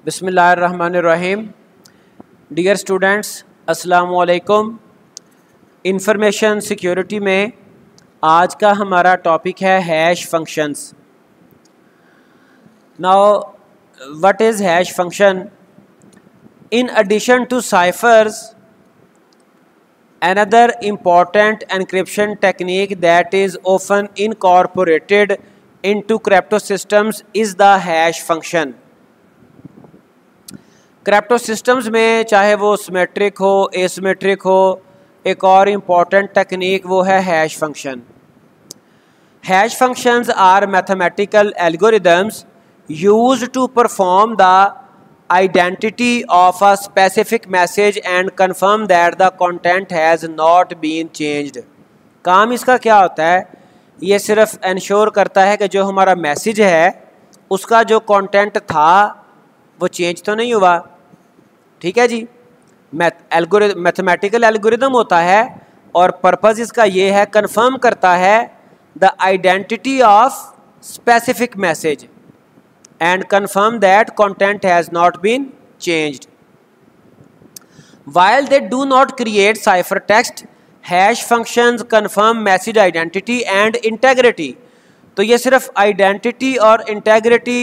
बिस्मिल्लाहिर्रहमानिर्रहीम। Dear students, अस्सलामु अलैकुम। इंफॉर्मेशन सिक्योरिटी में आज का हमारा टॉपिक है hash functions. Now what is hash function? In addition to ciphers, another important encryption technique that is often incorporated into crypto systems is the hash function। Crypto systems में चाहे वो symmetric हो asymmetric हो, एक और important technique वो है hash function. Hash functions are mathematical algorithms used to perform the identity of a specific message and confirm that the content has not been changed। काम इसका क्या होता है? ये सिर्फ इंश्योर करता है कि जो हमारा मैसेज है उसका जो कंटेंट था वो चेंज तो नहीं हुआ। ठीक है जी, मैथमेटिकल एल्गोरिदम होता है और पर्पस इसका ये है, कंफर्म करता है the identity of specific message and confirm that content has not been changed. While they do not create ciphertext, hash functions confirm message identity and integrity। तो ये सिर्फ identity और integrity,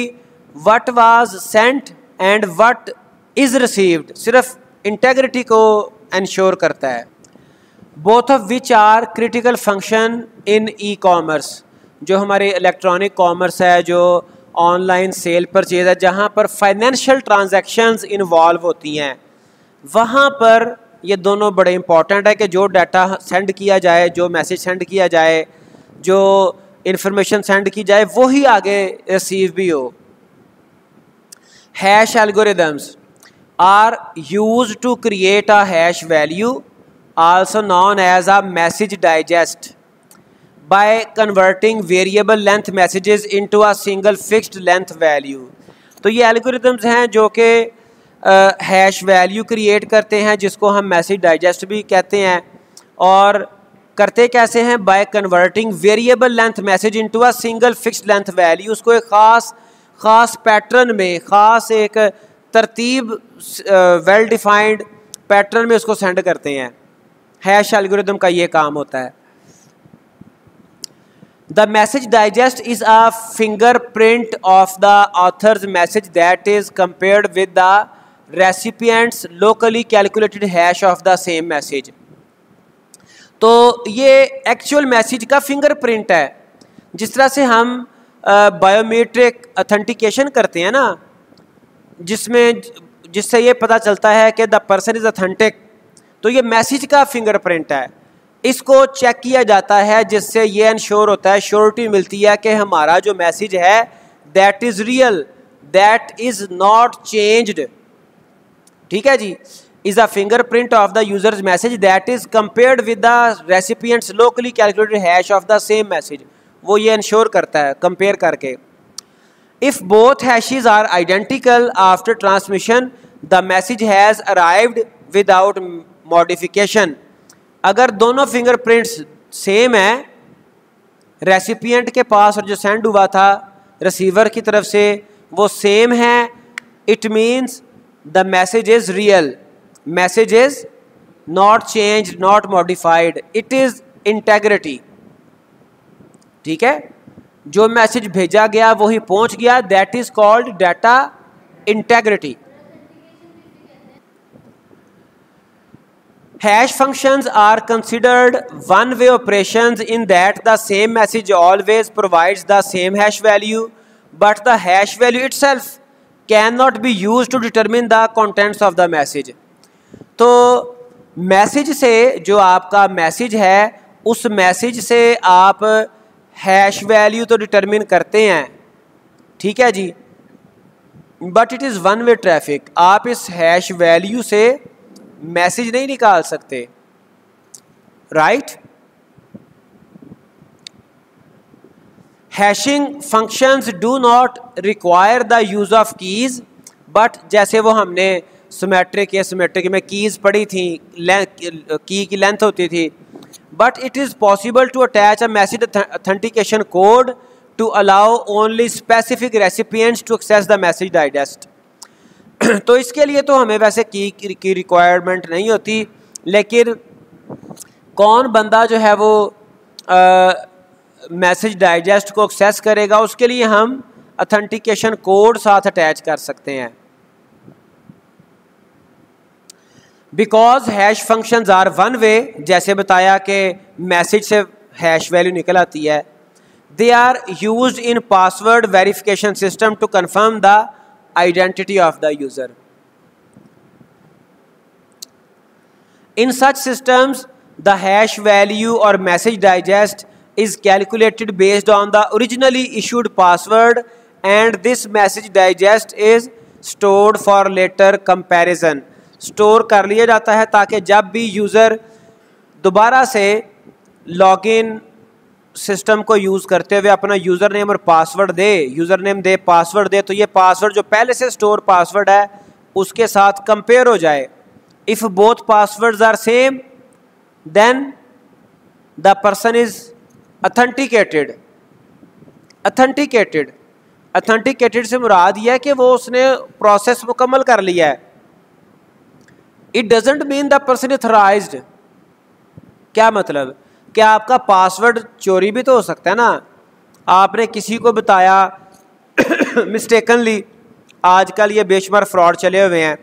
what was sent and what is received, सिर्फ integrity को ensure करता है। Both of which are critical function in e-commerce। जो हमारे इलेक्ट्रॉनिक कॉमर्स है, जो ऑनलाइन सेल परचेज है, जहाँ पर फाइनेंशियल ट्रांजैक्शंस इन्वॉल्व होती हैं, वहाँ पर ये दोनों बड़े इंपॉर्टेंट है कि जो डाटा सेंड किया जाए, जो मैसेज सेंड किया जाए, जो इंफॉर्मेशन सेंड की जाए, वो ही आगे रिसीव भी हो। Hash algorithms are used to create a hash value also known as a message digest by converting variable length messages into a single fixed length value। तो ये एल्गोरिदम्स हैं जो कि हैश वैल्यू क्रिएट करते हैं, जिसको हम मैसेज डाइजेस्ट भी कहते हैं। और करते कैसे हैं? By converting variable length message into a single fixed length value. उसको एक ख़ास पैटर्न में, ख़ास एक तरतीब, वेल डिफाइंड पैटर्न में उसको सेंड करते हैं। हैश एल्गोरिदम का ये काम होता है। The message digest is a fingerprint of the author's message that is compared with the recipient's locally calculated hash of the same message। तो ये एक्चुअल मैसेज का फिंगरप्रिंट है। जिस तरह से हम बायोमेट्रिक ऑथेंटिकेशन करते हैं ना, जिससे ये पता चलता है कि द पर्सन इज़ ऑथेंटिक, तो ये मैसेज का फिंगरप्रिंट है। इसको चेक किया जाता है, जिससे ये इंश्योर होता है, श्योरिटी मिलती है कि हमारा जो मैसेज है that is real, that is not changed. ठीक है जी, is a fingerprint of the user's message that is compared with the recipient's locally calculated hash of the same message. वो ये इंश्योर करता है कंपेयर करके। If both hashes are identical after transmission, the message has arrived without modification. अगर दोनों fingerprints same हैं, recipient के पास और जो सेंड हुआ था रिसीवर की तरफ से, वो सेम है, it means the message is real, message is not change, not modified, it is integrity. ठीक है, जो मैसेज भेजा गया वही पहुंच गया, that is called data integrity. Hash functions are considered one-way operations in that the same message always provides the same hash value, but the hash value itself cannot be used to determine the contents of the message। तो message से, जो आपका message है, उस message से आप hash value तो determine करते हैं, ठीक है जी, but it is one way traffic. आप इस हैश वैल्यू से मैसेज नहीं निकाल सकते, right? Hashing functions do not require the use of keys, but जैसे वो हमने सिमेट्रिक या सिमेट्रिक में कीज पढ़ी थी, की लेंथ होती थी, but it is possible to attach a message authentication code to allow only specific recipients to access the message digest। तो इसके लिए तो हमें वैसे की रिक्वायरमेंट नहीं होती, लेकिन कौन बंदा जो है वो मैसेज डाइजेस्ट को एक्सेस करेगा, उसके लिए हम ऑथेंटिकेशन कोड साथ अटैच कर सकते हैं। Because hash functions are one way, जैसे बताया कि मैसेज से हैश वैल्यू निकल आती है। They are used in password verification system to confirm the identity of the user. In such systems, the hash value or message digest is calculated based on the originally issued password, and this message digest is stored for later comparison. Store कर लिया जाता है ताकि जब भी user दोबारा से login system को यूज़ करते हुए अपना यूज़र नेम और पासवर्ड दे, यूज़र नेम दे, पासवर्ड दे, तो ये पासवर्ड जो पहले से स्टोर पासवर्ड है उसके साथ कंपेयर हो जाए। If both passwords are same, then the person is authenticated. Authenticated से मुराद यह है कि वो उसने प्रोसेस मुकम्मल कर लिया है। It doesn't mean the person authorized. क्या मतलब? क्या आपका पासवर्ड चोरी भी तो हो सकता है ना। आपने किसी को बताया मिस्टेकनली, आजकल ये बेशुमार फ्रॉड चले हुए हैं,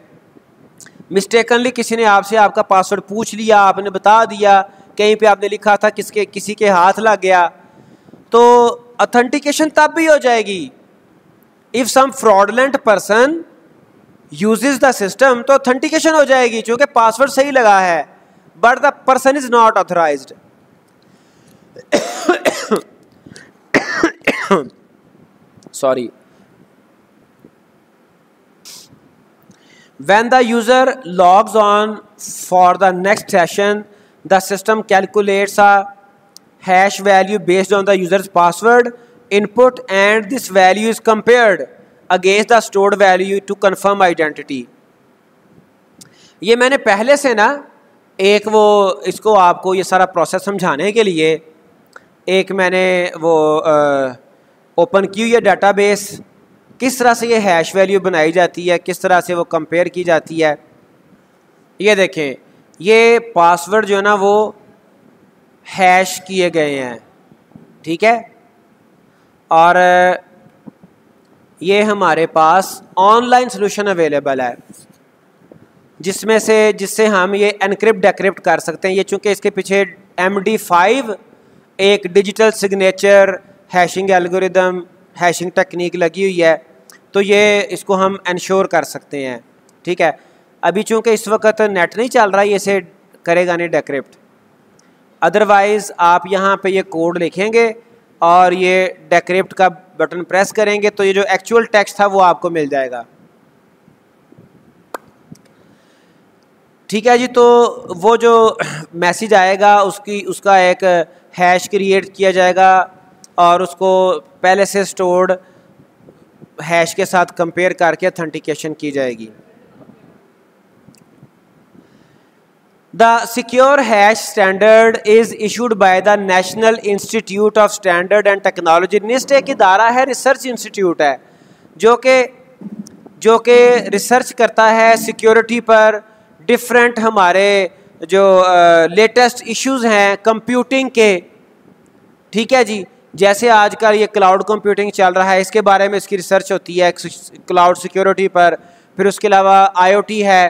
मिस्टेकनली किसी ने आपसे आपका पासवर्ड पूछ लिया, आपने बता दिया, कहीं पे आपने लिखा था किसी के हाथ लग गया, तो ऑथेंटिकेशन तब भी हो जाएगी if some fraudulent person uses the system, तो ऑथेंटिकेशन हो जाएगी क्योंकि पासवर्ड सही लगा है, but the person is not authorised. Sorry. When the user logs on for the next session, the system calculates a hash value based on the user's password input, and this value is compared against the stored value to confirm identity. ये मैंने पहले से ना एक वो इसको आपको ये सारा प्रोसेस समझाने के लिए एक मैंने वो ओपन की हुई है डाटाबेस, किस तरह से ये हैश वैल्यू बनाई जाती है, किस तरह से वो कंपेयर की जाती है। ये देखें, ये पासवर्ड जो है ना वो हैश किए गए हैं, ठीक है, और ये हमारे पास ऑनलाइन सोल्यूशन अवेलेबल है जिससे हम ये एनक्रिप्ट डेक्रिप्ट कर सकते हैं। ये चूँकि इसके पीछे MD5 एक digital signature hashing algorithm hashing technique लगी हुई है, तो ये इसको हम इंश्योर कर सकते हैं, ठीक है। अभी चूँकि इस वक्त नेट नहीं चल रहा, ये इसे करेगा नहीं डेक्रिप्ट, अदरवाइज़ आप यहाँ पे ये कोड लिखेंगे और ये डेक्रिप्ट का बटन प्रेस करेंगे तो ये जो एक्चुअल टेक्स्ट था वो आपको मिल जाएगा, ठीक है जी। तो वो जो मैसेज आएगा उसका एक हैश क्रिएट किया जाएगा और उसको पहले से स्टोर्ड हैश के साथ कंपेयर करके ऑथेंटिकेशन की जाएगी। The Secure Hash Standard is issued by the National Institute of Standard and Technology. NIST एक इदारा है, रिसर्च इंस्टीट्यूट है जो कि रिसर्च करता है सिक्योरिटी पर, डिफरेंट हमारे जो लेटेस्ट इश्यूज हैं कंप्यूटिंग के, ठीक है जी। जैसे आजकल ये क्लाउड कंप्यूटिंग चल रहा है, इसके बारे में इसकी रिसर्च होती है क्लाउड सिक्योरिटी पर। फिर उसके अलावा IoT है,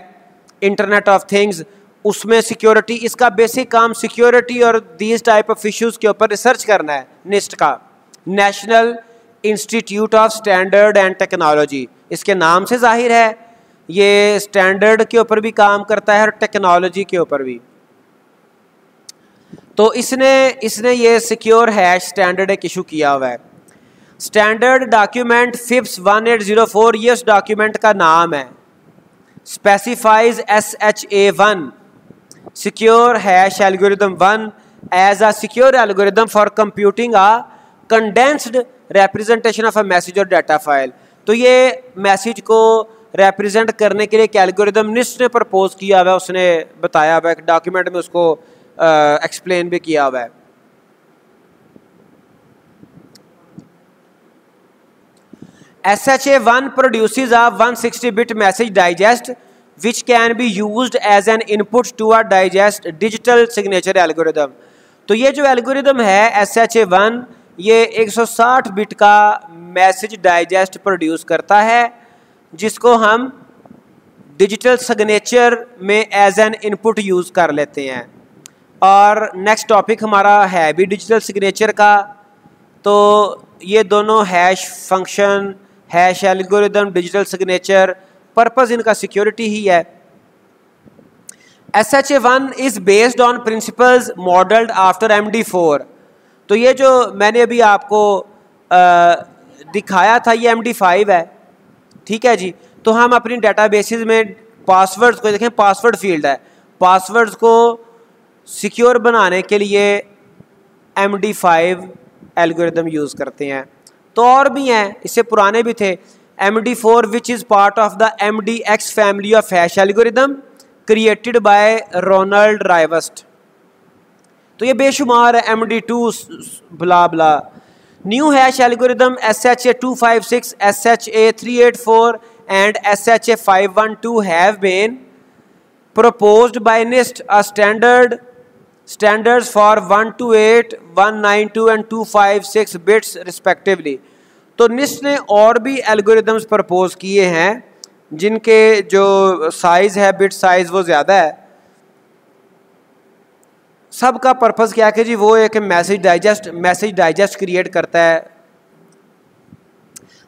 इंटरनेट ऑफ थिंग्स, उसमें सिक्योरिटी, इसका बेसिक काम सिक्योरिटी और दीज टाइप ऑफ इश्यूज़ के ऊपर रिसर्च करना है। निस्ट का national Institute of Standard and technology, इसके नाम से जाहिर है ये स्टैंडर्ड के ऊपर भी काम करता है और टेक्नोलॉजी के ऊपर भी। तो इसने ये सिक्योर हैश स्टैंडर्ड एक इशू किया हुआ है। स्टैंडर्ड डॉक्यूमेंट FIPS 1804, ये उस डॉक्यूमेंट का नाम है। Specifies SHA-1 secure hash algorithm 1 as a secure algorithm for computing a condensed representation of a message और डाटा फाइल। तो ये मैसेज को रिप्रेजेंट करने के लिए एक एल्गोरिदम निस्ट ने प्रपोज किया हुआ है, उसने बताया हुआ है, डॉक्यूमेंट में उसको एक्सप्लेन भी किया हुआ है। SHA-1 produces a 160-bit message digest which can be used as an input to a digest digital signature algorithm. तो ये जो एल्गोरिदम है SHA-1 ये 160 बिट का मैसेज डाइजेस्ट प्रोड्यूस करता है जिसको हम डिजिटल सिग्नेचर में एज एन इनपुट यूज़ कर लेते हैं। और नेक्स्ट टॉपिक हमारा है भी डिजिटल सिग्नेचर का। तो ये दोनों hash function, hash algorithm, digital signature, purpose इनका सिक्योरिटी ही है। SHA-1 is based on principles modelled after MD4। तो ये जो मैंने अभी आपको दिखाया था ये MD5 है, ठीक है जी। तो हम अपनी डेटाबेसेस में पासवर्ड्स को देखें, पासवर्ड फील्ड है, पासवर्ड्स को सिक्योर बनाने के लिए MD5 एल्गोरिदम यूज़ करते हैं। तो और भी हैं, इससे पुराने भी थे। MD4 which is part of the MDX family of hash algorithm created by Ronald Rivest. तो ये बेशुमार है, MD2 blah blah. New hash algorithm SHA-256, SHA-384 and SHA-512 have been proposed by NIST as standards for 128, 192 and 256 bits respectively। तो NIST ने और भी algorithms propose किए हैं जिनके जो साइज़ है, बिट साइज़ वो ज़्यादा है। सब का पर्पज़ क्या है कि जी वो एक मैसेज डाइजेस्ट क्रिएट करता है।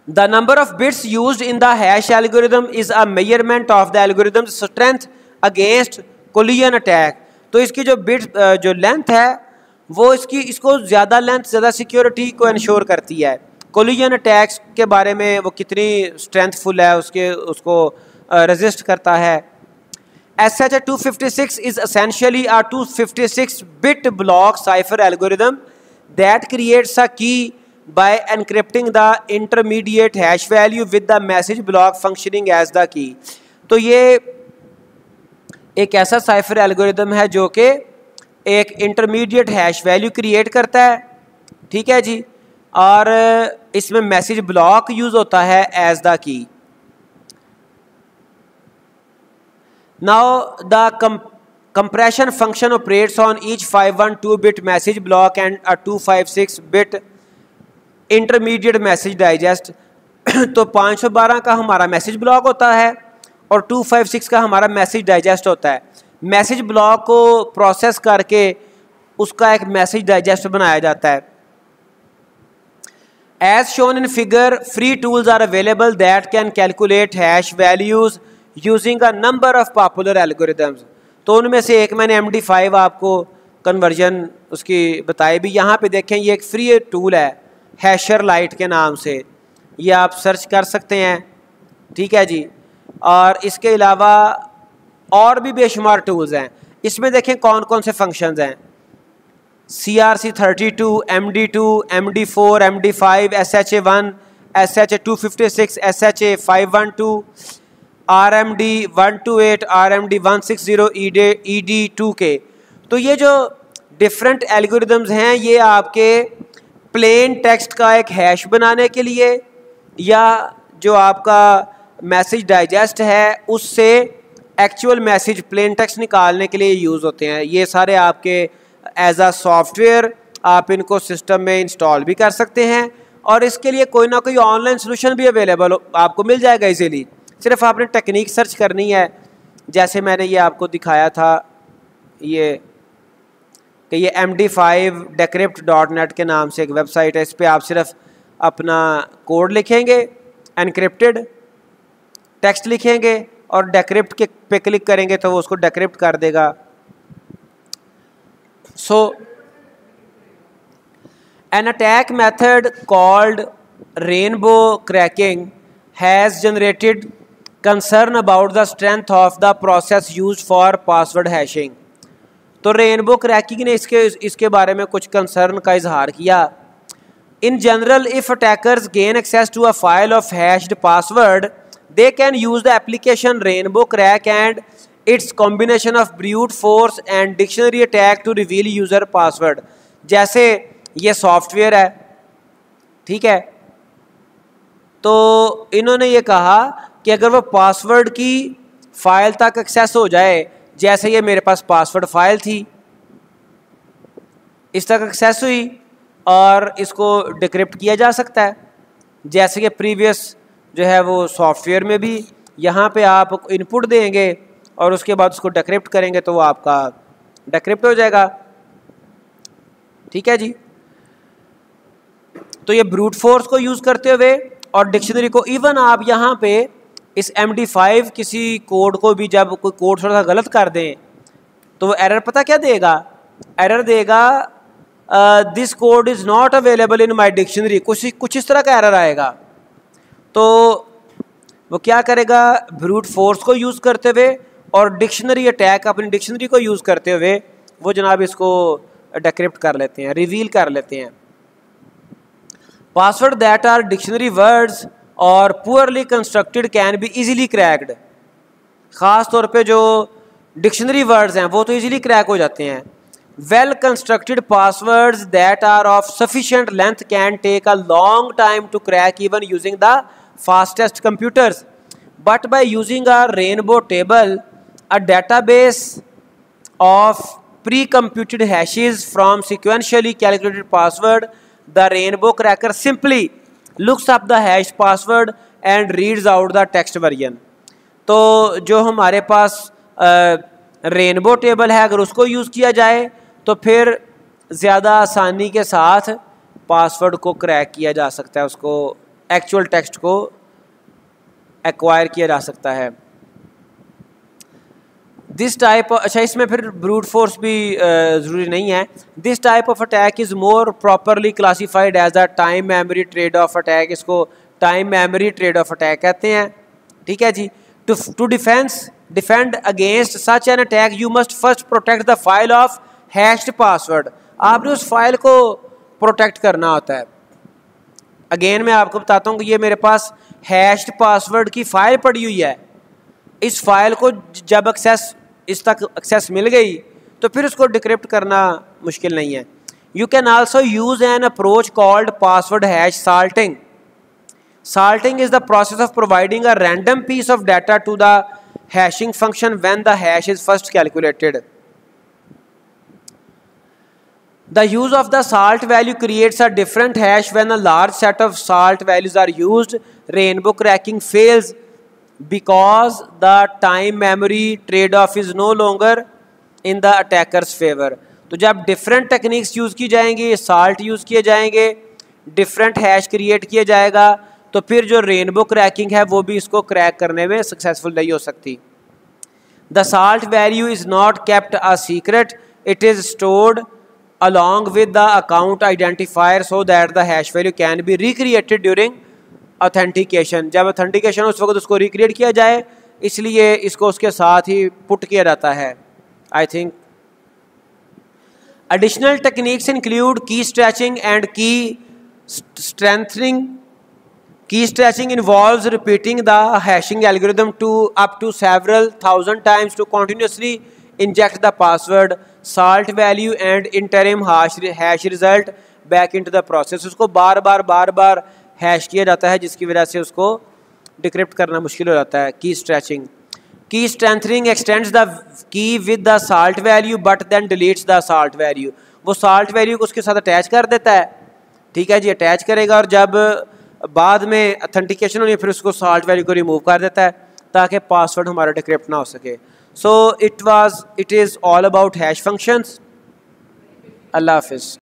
The number of bits used in the hash algorithm is a measurement of the algorithm strength against collision attack. तो इसकी जो जो लेंथ है वो इसको ज़्यादा लेंथ ज़्यादा सिक्योरिटी को इंश्योर करती है। कोलिजन अटैक्स के बारे में वो कितनी स्ट्रेंथफुल है उसको रेजिस्ट करता है। SHA-256 is essentially a 256-bit block cipher algorithm that creates a key by encrypting the intermediate hash value with the message block functioning as the key। तो ये एक ऐसा साइफर एल्गोरिदम है जो कि एक इंटरमीडिएट हैश वैल्यू क्रिएट करता है, ठीक है जी, और इसमें मैसेज ब्लॉक यूज होता है as the key. Now the compression function operates on each 512-bit message block and a 256-bit intermediate message digest। तो 512 का हमारा मैसेज ब्लॉक होता है और 256 का हमारा मैसेज डाइजेस्ट होता है। मैसेज ब्लॉक को प्रोसेस करके उसका एक मैसेज डाइजेस्ट बनाया जाता है। As shown in figure, free tools are available that can calculate hash values using a number of popular algorithms. तो उनमें से एक मैंने MD5 आपको कन्वर्जन उसकी बताई भी। यहाँ पे देखें ये एक फ्री टूल है हैशर लाइट के नाम से, ये आप सर्च कर सकते हैं, ठीक है जी। और इसके अलावा और भी बेशुमार टूल्स हैं। इसमें देखें कौन कौन से फंक्शंस हैं, CRC32, MD2, MD4, MD5, SHA-1, SHA-256, SHA-512, RMD 128, RMD 160, ED2K। तो ये जो डिफरेंट एल्गोरिदम्स हैं ये आपके प्लेन टेक्स्ट का एक हैश बनाने के लिए या जो आपका मैसेज डाइजेस्ट है उससे एक्चुअल मैसेज प्लेन टेक्स्ट निकालने के लिए यूज़ होते हैं। ये सारे आपके एज अ सॉफ्टवेयर आप इनको सिस्टम में इंस्टॉल भी कर सकते हैं और इसके लिए कोई ना कोई ऑनलाइन सोल्यूशन भी अवेलेबल आपको मिल जाएगा इजीली। सिर्फ आपने टेक्निक सर्च करनी है, जैसे मैंने ये आपको दिखाया था ये कि ये MD5 decrypt.net के नाम से एक वेबसाइट है। इस पर आप सिर्फ अपना कोड लिखेंगे, एनक्रिप्टेड टेक्स्ट लिखेंगे और डेक्रिप्ट के पे क्लिक करेंगे तो वो उसको डेक्रिप्ट कर देगा। So an attack method called rainbow cracking has generated concern about the strength of the process used for password hashing। तो रेनबो क्रैकिंग ने इसके बारे में कुछ कंसर्न का इजहार किया। In general if attackers gain access to a file of hashed password they can use the application rainbow crack and its combination of brute force and dictionary attack to reveal user password. जैसे ये software है, ठीक है, तो इन्होंने ये कहा कि अगर वो पासवर्ड की फाइल तक एक्सेस हो जाए, जैसे ये मेरे पास पासवर्ड फाइल थी, इस तक एक्सेस हुई और इसको डिक्रिप्ट किया जा सकता है, जैसे कि प्रीवियस जो है वो सॉफ्टवेयर में भी यहाँ पे आप इनपुट देंगे और उसके बाद उसको डिक्रिप्ट करेंगे तो वो आपका डिक्रिप्ट हो जाएगा। ठीक है जी। तो ये ब्रूट फोर्स को यूज़ करते हुए और डिक्शनरी को, इवन आप यहाँ पे इस MD5 किसी कोड को भी जब कोई कोड थोड़ा सा गलत कर दें तो वो एरर पता क्या देगा, एरर देगा this code is not available in my dictionary, कुछ इस तरह का एरर आएगा। तो वो क्या करेगा, ब्रूट फोर्स को यूज़ करते हुए और डिक्शनरी अटैक, अपनी डिक्शनरी को यूज़ करते हुए वो जनाब इसको डिक्रिप्ट कर लेते हैं, रिवील कर लेते हैं। Password that are dictionary words और poorly constructed can be easily cracked. ख़ास तौर पे जो डिक्शनरी वर्ड्स हैं वो तो इजीली क्रैक हो जाते हैं। Well constructed passwords that are of sufficient length can take a long time to crack even using the fastest computers, but by using a rainbow table, a database of pre-computed hashes from sequentially calculated password, the rainbow cracker simply looks up the hash password and reads out the text version। तो जो हमारे पास rainbow table है, अगर उसको use किया जाए तो फिर ज़्यादा आसानी के साथ पासवर्ड को क्रैक किया जा सकता है, उसको एक्चुअल टेक्स्ट को एक्वायर किया जा सकता है। दिस टाइप, अच्छा इसमें फिर ब्रूट फोर्स भी ज़रूरी नहीं है। This type of attack is more properly classified as a time memory trade off attack. इसको time memory trade off attack कहते हैं। ठीक है जी। To defend against such an attack you must first protect the file of hashed password. आपने उस file को protect करना होता है। अगेन मैं आपको बताता हूँ कि ये मेरे पास हैश्ड पासवर्ड की फ़ाइल पड़ी हुई है। इस फाइल को जब इस तक एक्सेस मिल गई तो फिर उसको डिक्रिप्ट करना मुश्किल नहीं है। You can also use an approach called password hash salting. Salting is the process of providing a random piece of data to the hashing function when the hash is first calculated. The use of the salt value creates a different hash when a large set of salt values are used. Rainbow cracking fails because the time memory trade-off is no longer in the attacker's favor. तो जब different techniques use की जाएंगी, salt use किए जाएंगे, different hash create किया जाएगा, तो फिर जो रेनबो क्रैकिंग है वो भी इसको क्रैक करने में सक्सेसफुल नहीं हो सकती। The salt value is not kept a secret. It is stored along with the account identifier so that the hash value can be recreated during authentication। जब authentication उस वक्त उसको recreate किया जाए, इसलिए इसको उसके साथ ही पुट किया जाता है। I think additional techniques include key stretching and key strengthening. Key stretching involves repeating the hashing algorithm up to several thousand times to continuously inject the password, salt value and interim hash result back into the process। उसको बार बार hash किया जाता है, जिसकी वजह से उसको decrypt करना मुश्किल हो जाता है। Key stretching, key strengthening extends the key with the salt value but then deletes the salt value. वो साल्ट वैल्यू को उसके साथ अटैच कर देता है। ठीक है जी, अटैच करेगा और जब बाद में ऑथेंटिकेशन होनी फिर उसको साल्ट वैल्यू को रिमूव कर देता है ताकि पासवर्ड हमारा डिक्रिप्ट ना हो सके। So it is all about hash functions। अल्लाह हाफिज़।